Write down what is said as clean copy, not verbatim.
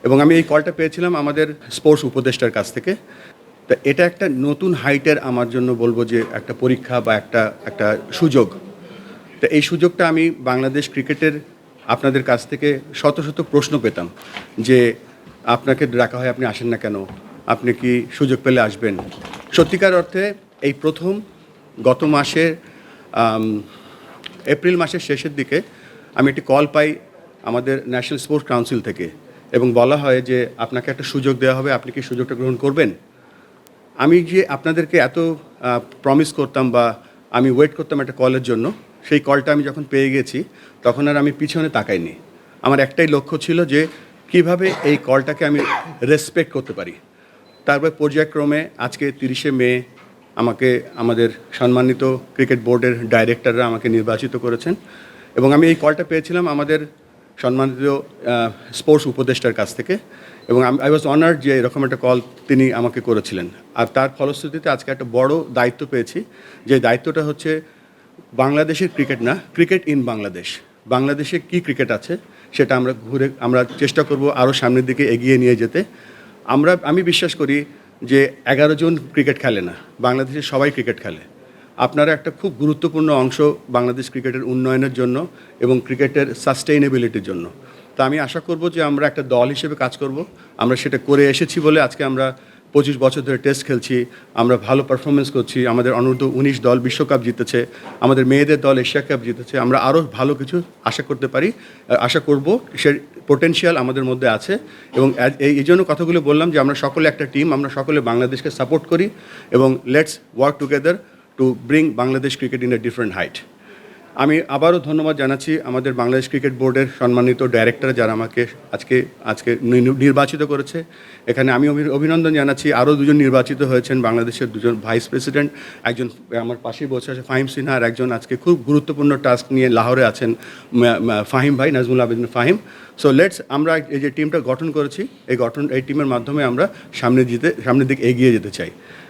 এবং আমি এই কলটা পেয়েছিলাম আমাদের স্পোর্টস উপদেষ্টার কাছ থেকে। তা এটা একটা নতুন হাইটের আমার জন্য বলবো যে একটা পরীক্ষা বা একটা সুযোগ। তো এই সুযোগটা আমি বাংলাদেশ ক্রিকেটের আপনাদের কাছ থেকে শত শত প্রশ্ন পেতাম যে আপনাকে ডাকা হয়, আপনি আসেন না কেন, আপনি কি সুযোগ পেলে আসবেন। সত্যিকার অর্থে এই প্রথম গত মাসে এপ্রিল মাসের শেষের দিকে আমি একটি কল পাই আমাদের ন্যাশনাল স্পোর্টস কাউন্সিল থেকে, এবং বলা হয় যে আপনাকে একটা সুযোগ দেওয়া হবে, আপনি কি সুযোগটা গ্রহণ করবেন। আমি যে আপনাদেরকে এত প্রমিস করতাম বা আমি ওয়েট করতাম একটা কলের জন্য, সেই কলটা আমি যখন পেয়ে গেছি তখন আর আমি পিছনে তাকাইনি। আমার একটাই লক্ষ্য ছিল যে কিভাবে এই কলটাকে আমি রেসপেক্ট করতে পারি। তারপর পর্যায়ক্রমে আজকে 30শে মে আমাকে আমাদের সম্মানিত ক্রিকেট বোর্ডের ডাইরেক্টররা আমাকে নির্বাচিত করেছেন, এবং আমি এই কলটা পেয়েছিলাম আমাদের সম্মানিত স্পোর্টস উপদেষ্টার কাছ থেকে, এবং আই ওয়াজ অনার্ড যে এরকম একটা কল তিনি আমাকে করেছিলেন। আর তার ফলশ্রুতিতে আজকে একটা বড় দায়িত্ব পেয়েছি, যে দায়িত্বটা হচ্ছে বাংলাদেশের ক্রিকেট না, ক্রিকেট ইন বাংলাদেশ। বাংলাদেশে কি ক্রিকেট আছে সেটা আমরা চেষ্টা করব আরও সামনের দিকে এগিয়ে নিয়ে যেতে। আমি বিশ্বাস করি যে 11 জন ক্রিকেট খেলে না, বাংলাদেশে সবাই ক্রিকেট খেলে। আপনারা একটা খুব গুরুত্বপূর্ণ অংশ বাংলাদেশ ক্রিকেটের উন্নয়নের জন্য এবং ক্রিকেটের সাস্টেইনেবিলিটির জন্য। তা আমি আশা করব যে আমরা একটা দল হিসেবে কাজ করব। আমরা সেটা করে এসেছি বলে আজকে আমরা 25 বছর ধরে টেস্ট খেলছি, আমরা ভালো পারফরমেন্স করছি, আমাদের অনূর্ধ্ব 19 দল বিশ্বকাপ জিতেছে, আমাদের মেয়েদের দল এশিয়া কাপ জিতেছে। আমরা আরও ভালো কিছু আশা করব, সে পোটেনশিয়াল আমাদের মধ্যে আছে। এবং এই জন্য কথাগুলো বললাম যে আমরা সকলে একটা টিম, আমরা সকলে বাংলাদেশকে সাপোর্ট করি, এবং let's work together to bring Bangladesh cricket in a different height. আমি আবারও ধন্যবাদ জানাচ্ছি আমাদের বাংলাদেশ ক্রিকেট বোর্ডের সম্মানিত ডাইরেক্টর যারা আমাকে আজকে নির্বাচিত করেছে। এখানে আমি অভিনন্দন জানাচ্ছি আরও দুজন নির্বাচিত হয়েছেন, বাংলাদেশের দুজন ভাইস প্রেসিডেন্ট, একজন আমার পাশেই বসে আছে ফাহিম সিনহা, আর একজন আজকে খুব গুরুত্বপূর্ণ টাস্ক নিয়ে লাহোরে আছেন ফাহিম ভাই, নাজমুল আবেদিন ফাহিম। সো আমরা এই যে টিমটা গঠন করেছি, এই টিমের মাধ্যমে আমরা সামনের দিকে এগিয়ে যেতে চাই।